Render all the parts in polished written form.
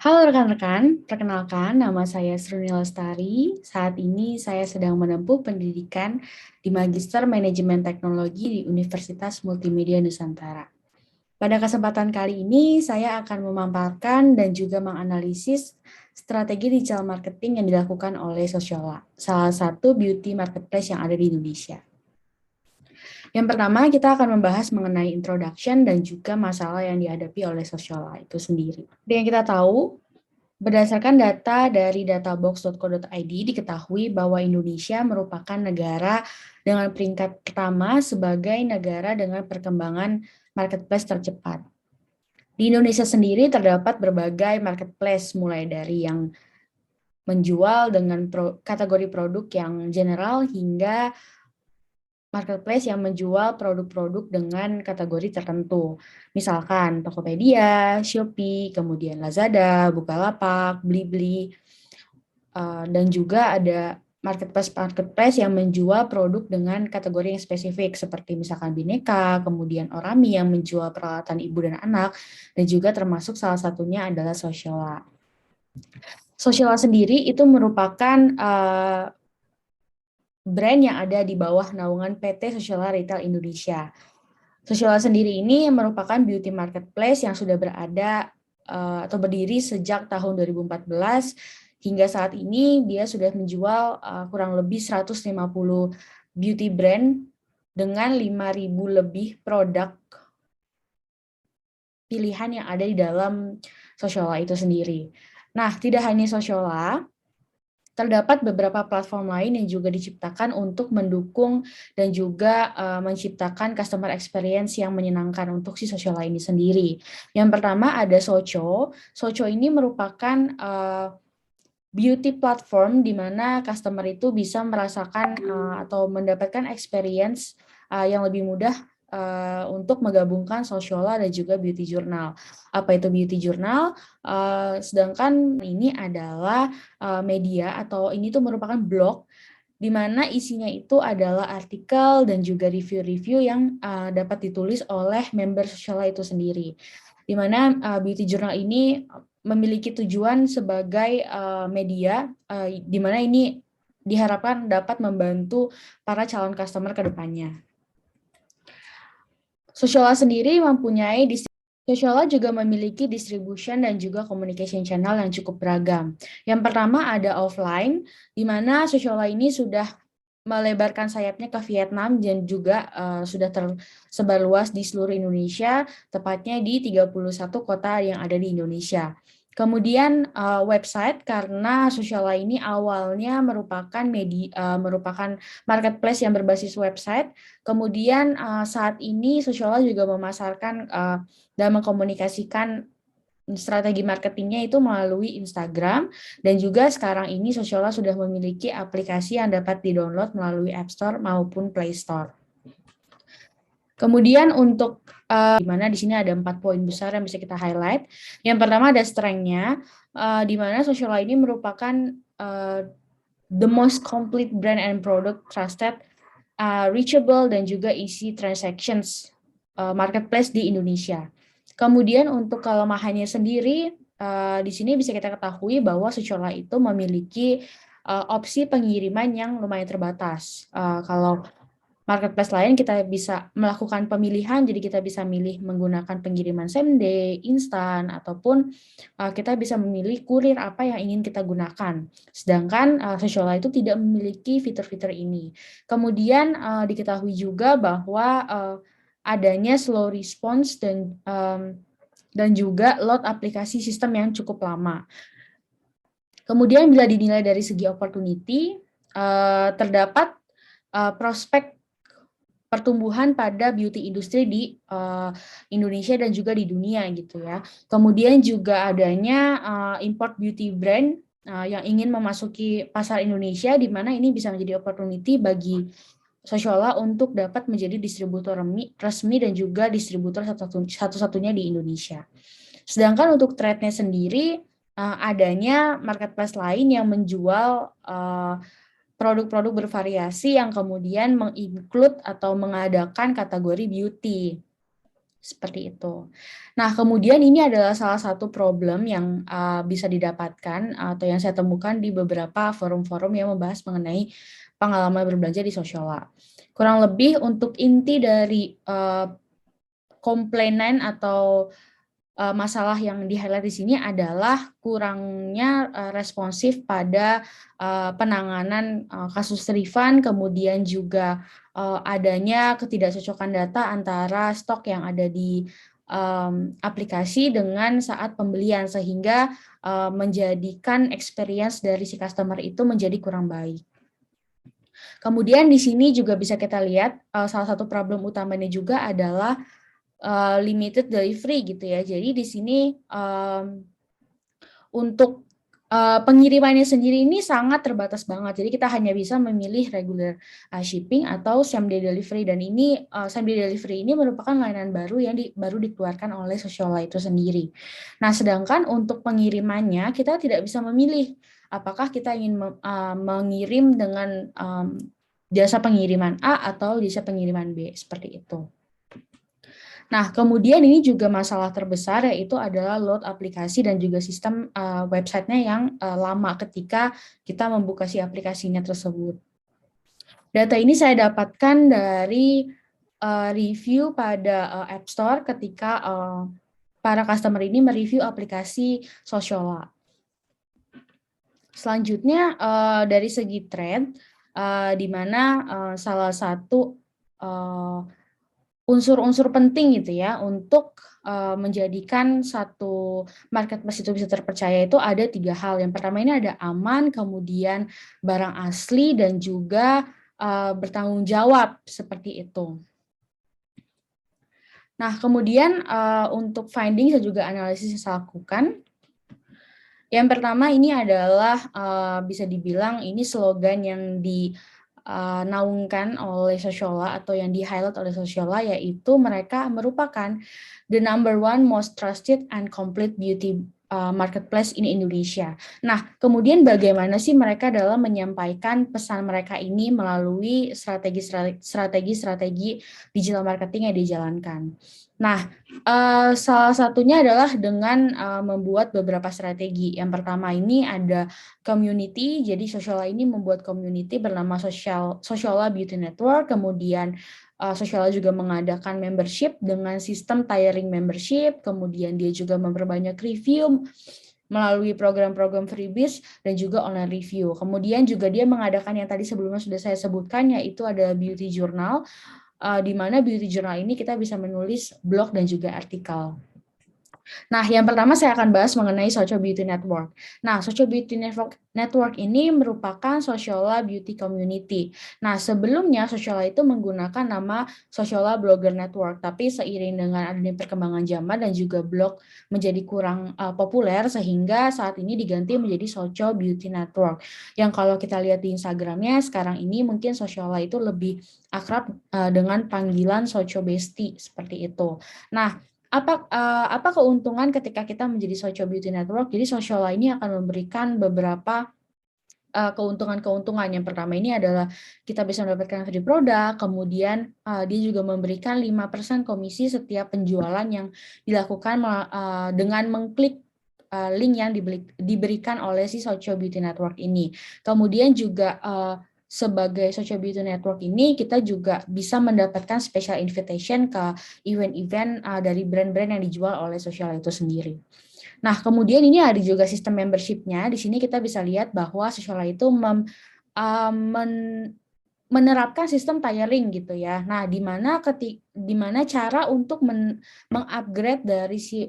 Halo rekan-rekan, perkenalkan nama saya Sruni Lestari. Saat ini saya sedang menempuh pendidikan di Magister Manajemen Teknologi di Universitas Multimedia Nusantara. Pada kesempatan kali ini, saya akan memaparkan dan juga menganalisis strategi digital marketing yang dilakukan oleh Sociala, salah satu beauty marketplace yang ada di Indonesia. Yang pertama, kita akan membahas mengenai introduction dan juga masalah yang dihadapi oleh Sociala itu sendiri. Dan yang kita tahu, berdasarkan data dari databox.co.id diketahui bahwa Indonesia merupakan negara dengan peringkat pertama sebagai negara dengan perkembangan marketplace tercepat. Di Indonesia sendiri terdapat berbagai marketplace mulai dari yang menjual dengan kategori produk yang general hingga marketplace yang menjual produk-produk dengan kategori tertentu. Misalkan Tokopedia, Shopee, kemudian Lazada, Bukalapak, Blibli, dan juga ada marketplace yang menjual produk dengan kategori yang spesifik seperti misalkan Bineka, kemudian Orami yang menjual peralatan ibu dan anak, dan juga termasuk salah satunya adalah Sociala. Sociala sendiri itu merupakan brand yang ada di bawah naungan PT Sociala Retail Indonesia. Sociala sendiri ini merupakan beauty marketplace yang sudah berada atau berdiri sejak tahun 2014 hingga saat ini dia sudah menjual kurang lebih 150 beauty brand dengan 5.000 lebih produk pilihan yang ada di dalam Sociala itu sendiri. Nah, tidak hanya Sociala, terdapat beberapa platform lain yang juga diciptakan untuk mendukung dan juga menciptakan customer experience yang menyenangkan untuk si Sociala ini sendiri. Yang pertama ada Socho. Socho ini merupakan beauty platform di mana customer itu bisa merasakan atau mendapatkan experience yang lebih mudah untuk menggabungkan Sociala dan juga beauty journal. Apa itu beauty journal? Sedangkan ini adalah media atau ini tuh merupakan blog di mana isinya itu adalah artikel dan juga review-review yang dapat ditulis oleh member Sociala itu sendiri. Di mana beauty journal ini memiliki tujuan sebagai media di mana ini diharapkan dapat membantu para calon customer ke depannya. Sociala sendiri mempunyai Sociala juga memiliki distribution dan juga communication channel yang cukup beragam. Yang pertama ada offline, di mana Sociala ini sudah melebarkan sayapnya ke Vietnam dan juga sudah tersebar luas di seluruh Indonesia, tepatnya di 31 kota yang ada di Indonesia. Kemudian website, karena Sociala ini awalnya merupakan merupakan marketplace yang berbasis website. Kemudian saat ini Sociala juga memasarkan dan mengkomunikasikan strategi marketingnya itu melalui Instagram, dan juga sekarang ini Sociala sudah memiliki aplikasi yang dapat di-download melalui App Store maupun Play Store. Kemudian untuk di mana di sini ada 4 poin besar yang bisa kita highlight. Yang pertama ada strength-nya, di mana Sociala ini merupakan the most complete brand and product trusted, reachable dan juga easy transactions marketplace di Indonesia. Kemudian untuk kelemahannya sendiri, di sini bisa kita ketahui bahwa Sociala itu memiliki opsi pengiriman yang lumayan terbatas. Kalau marketplace lain kita bisa melakukan pemilihan, jadi kita bisa milih menggunakan pengiriman same day, instan, ataupun kita bisa memilih kurir apa yang ingin kita gunakan. Sedangkan Sociala itu tidak memiliki fitur-fitur ini. Kemudian diketahui juga bahwa adanya slow response dan juga load aplikasi sistem yang cukup lama. Kemudian bila dinilai dari segi opportunity, terdapat prospek pertumbuhan pada beauty industri di Indonesia dan juga di dunia gitu ya. Kemudian juga adanya import beauty brand yang ingin memasuki pasar Indonesia, di mana ini bisa menjadi opportunity bagi Sociala untuk dapat menjadi distributor resmi dan juga distributor satu-satunya di Indonesia. Sedangkan untuk trade-nya sendiri, adanya marketplace lain yang menjual produk-produk bervariasi yang kemudian menginclude atau mengadakan kategori beauty. Seperti itu. Nah, kemudian ini adalah salah satu problem yang bisa didapatkan atau yang saya temukan di beberapa forum-forum yang membahas mengenai pengalaman berbelanja di Sociala. Kurang lebih untuk inti dari komplainan atau masalah yang di-highlight di sini adalah kurangnya responsif pada penanganan kasus refund, kemudian juga adanya ketidakcocokan data antara stok yang ada di aplikasi dengan saat pembelian, sehingga menjadikan experience dari si customer itu menjadi kurang baik. Kemudian di sini juga bisa kita lihat salah satu problem utamanya juga adalah limited delivery gitu ya. Jadi di sini untuk pengirimannya sendiri ini sangat terbatas banget. Jadi kita hanya bisa memilih regular shipping atau same day delivery, dan ini same day delivery ini merupakan layanan baru yang baru dikeluarkan oleh Sociala itu sendiri. Nah, sedangkan untuk pengirimannya kita tidak bisa memilih apakah kita ingin mengirim dengan jasa pengiriman A atau jasa pengiriman B, seperti itu. Nah, kemudian ini juga masalah terbesar, yaitu adalah load aplikasi dan juga sistem websitenya yang lama ketika kita membuka si aplikasinya tersebut. Data ini saya dapatkan dari review pada App Store ketika para customer ini mereview aplikasi Sociala. Selanjutnya dari segi trend, di mana salah satu unsur-unsur penting gitu ya untuk menjadikan satu marketplace itu bisa terpercaya itu ada 3 hal. Yang pertama ini ada aman, kemudian barang asli, dan juga bertanggung jawab, seperti itu. Nah, kemudian untuk finding dan juga analisis yang saya lakukan, yang pertama ini adalah bisa dibilang ini slogan yang dinaungkan oleh Sociala atau yang di-highlight oleh Sociala, yaitu mereka merupakan the number one most trusted and complete beauty marketplace in Indonesia. Nah, kemudian bagaimana sih mereka dalam menyampaikan pesan mereka ini melalui strategi digital marketing yang dijalankan. Nah, salah satunya adalah dengan membuat beberapa strategi. Yang pertama ini ada community, jadi Sociala ini membuat community bernama Sociala Beauty Network, kemudian Sociala juga mengadakan membership dengan sistem tiering membership, kemudian dia juga memperbanyak review melalui program-program freebies dan juga online review. Kemudian juga dia mengadakan yang tadi sebelumnya sudah saya sebutkan, yaitu ada beauty journal, di mana beauty journal ini kita bisa menulis blog dan juga artikel. Nah, yang pertama saya akan bahas mengenai Socio Beauty Network. Nah, Socio Beauty Network ini merupakan Sociala Beauty Community. Nah, sebelumnya Sociala itu menggunakan nama Sociala Blogger Network, tapi seiring dengan adanya perkembangan zaman dan juga blog menjadi kurang populer, sehingga saat ini diganti menjadi Socio Beauty Network. Yang kalau kita lihat di Instagramnya sekarang ini mungkin Sociala itu lebih akrab dengan panggilan Socio Besti, seperti itu. Nah, apa keuntungan ketika kita menjadi Socio Beauty Network? Jadi Sociala ini akan memberikan beberapa keuntungan-keuntungan. Yang pertama ini adalah kita bisa mendapatkan free produk, kemudian dia juga memberikan 5% komisi setiap penjualan yang dilakukan dengan mengklik link yang diberikan oleh si Socio Beauty Network ini. Kemudian juga sebagai Socio Beauty Network ini kita juga bisa mendapatkan special invitation ke event-event dari brand-brand yang dijual oleh Sociala itu sendiri. Nah, kemudian ini ada juga sistem membership-nya. Di sini kita bisa lihat bahwa Sociala itu menerapkan sistem tiering gitu ya. Nah, di mana cara untuk mengupgrade dari si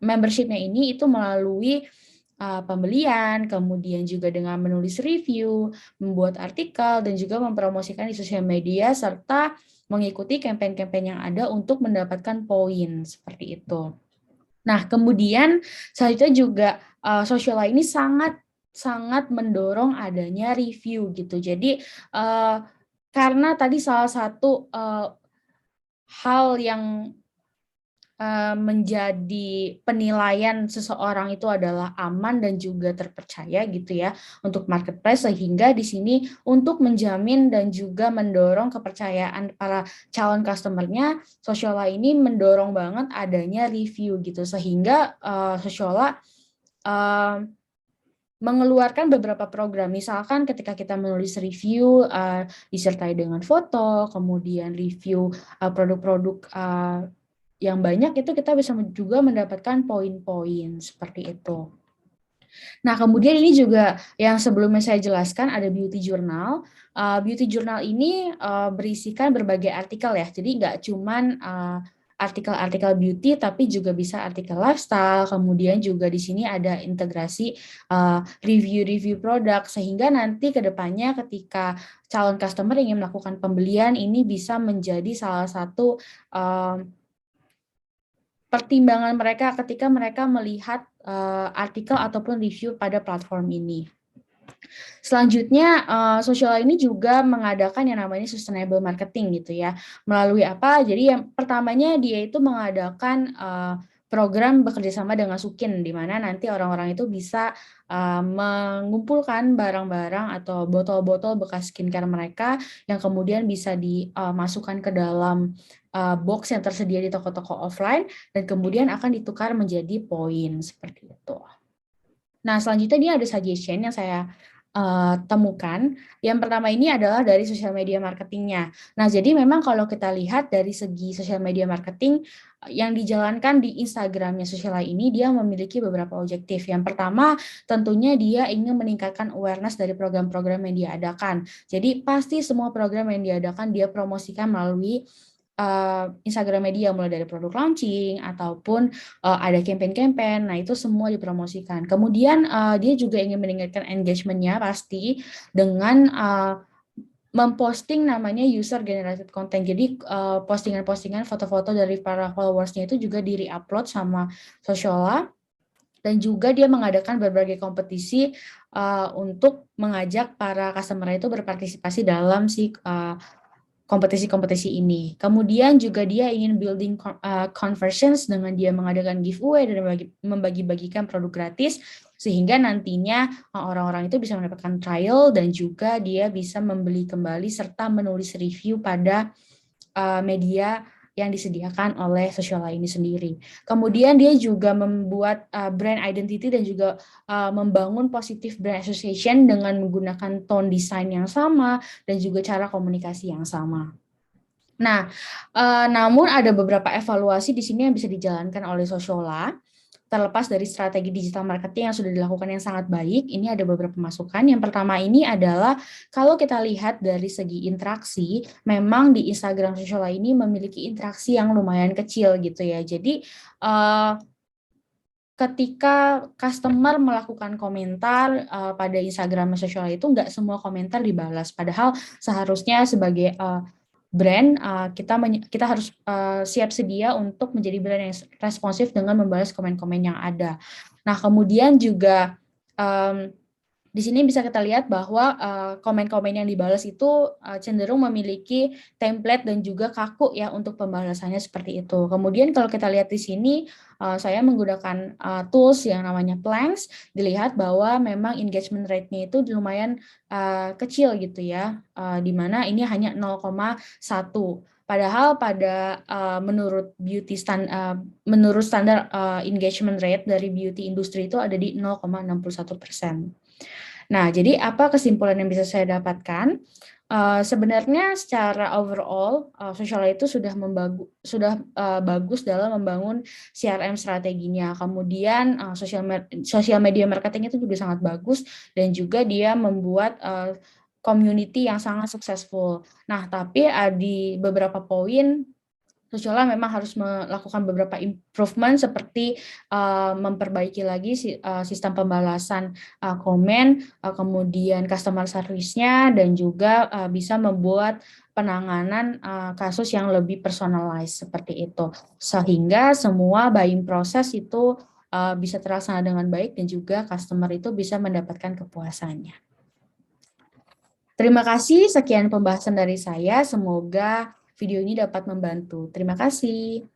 membership-nya ini itu melalui pembelian, kemudian juga dengan menulis review, membuat artikel, dan juga mempromosikan di sosial media, serta mengikuti campaign-campaign yang ada untuk mendapatkan poin, seperti itu. Nah, kemudian selanjutnya juga Sociala ini sangat mendorong adanya review gitu. Jadi karena tadi salah satu hal yang menjadi penilaian seseorang itu adalah aman dan juga terpercaya gitu ya untuk marketplace, sehingga di sini untuk menjamin dan juga mendorong kepercayaan para calon customernya, Sociala ini mendorong banget adanya review gitu, sehingga Sociala mengeluarkan beberapa program. Misalkan ketika kita menulis review disertai dengan foto, kemudian review produk-produk yang banyak, itu kita bisa juga mendapatkan poin-poin seperti itu. Nah, kemudian ini juga yang sebelumnya saya jelaskan ada beauty journal. Beauty journal ini berisikan berbagai artikel ya, jadi nggak cuman artikel-artikel beauty, tapi juga bisa artikel lifestyle, kemudian juga di sini ada integrasi review-review produk, sehingga nanti ke depannya ketika calon customer ingin melakukan pembelian, ini bisa menjadi salah satu pertimbangan mereka ketika mereka melihat artikel ataupun review pada platform ini. Selanjutnya, Sociala ini juga mengadakan yang namanya sustainable marketing gitu ya. Melalui apa? Jadi yang pertamanya dia itu mengadakan program bekerjasama dengan Sukin, di mana nanti orang-orang itu bisa mengumpulkan barang-barang atau botol-botol bekas skincare mereka yang kemudian bisa dimasukkan ke dalam box yang tersedia di toko-toko offline dan kemudian akan ditukar menjadi poin seperti itu. Nah, selanjutnya ini ada suggestion yang saya temukan. Yang pertama ini adalah dari sosial media marketingnya. Nah, jadi memang kalau kita lihat dari segi sosial media marketing yang dijalankan di Instagramnya Sociala ini, dia memiliki beberapa objektif. Yang pertama, tentunya dia ingin meningkatkan awareness dari program-program yang dia adakan. Jadi pasti semua program yang diadakan dia promosikan melalui Instagram media, mulai dari produk launching ataupun ada campaign-campaign. Nah, itu semua dipromosikan. Kemudian dia juga ingin meningkatkan engagement-nya pasti dengan memposting namanya user generated content. Jadi postingan-postingan foto-foto dari para followers-nya itu juga di-re-upload sama Sociala, dan juga dia mengadakan berbagai kompetisi untuk mengajak para customer itu berpartisipasi dalam si kompetisi-kompetisi ini. Kemudian juga dia ingin building conversions dengan dia mengadakan giveaway dan membagi-bagikan produk gratis, sehingga nantinya orang-orang itu bisa mendapatkan trial dan juga dia bisa membeli kembali serta menulis review pada media yang disediakan oleh Sociala ini sendiri. Kemudian dia juga membuat brand identity dan juga membangun positive brand association dengan menggunakan tone design yang sama dan juga cara komunikasi yang sama. Nah, namun ada beberapa evaluasi di sini yang bisa dijalankan oleh Sociala. Terlepas dari strategi digital marketing yang sudah dilakukan yang sangat baik, ini ada beberapa masukan. Yang pertama ini adalah kalau kita lihat dari segi interaksi, memang di Instagram Sociala ini memiliki interaksi yang lumayan kecil gitu ya. Jadi ketika customer melakukan komentar pada Instagram Sociala itu nggak semua komentar dibalas. Padahal seharusnya sebagai brand kita harus siap sedia untuk menjadi brand yang responsif dengan membalas komen-komen yang ada. Nah, kemudian juga di sini bisa kita lihat bahwa komen-komen yang dibalas itu cenderung memiliki template dan juga kaku ya untuk pembalasannya seperti itu. Kemudian kalau kita lihat di sini, saya menggunakan tools yang namanya Planks, dilihat bahwa memang engagement rate-nya itu lumayan kecil gitu ya, di mana ini hanya 0,1. Padahal pada menurut menurut standar engagement rate dari beauty industri itu ada di 0,61%. Nah, jadi apa kesimpulan yang bisa saya dapatkan? Sebenarnya secara overall, Sociala itu sudah bagus dalam membangun CRM strateginya. Kemudian social media marketing itu juga sangat bagus dan juga dia membuat community yang sangat successful. Nah, tapi di beberapa poin Sociala memang harus melakukan beberapa improvement seperti memperbaiki lagi sistem pembalasan komen, kemudian customer service-nya, dan juga bisa membuat penanganan kasus yang lebih personalized seperti itu. Sehingga semua buying proses itu bisa terlaksana dengan baik dan juga customer itu bisa mendapatkan kepuasannya. Terima kasih, sekian pembahasan dari saya. Semoga video ini dapat membantu. Terima kasih.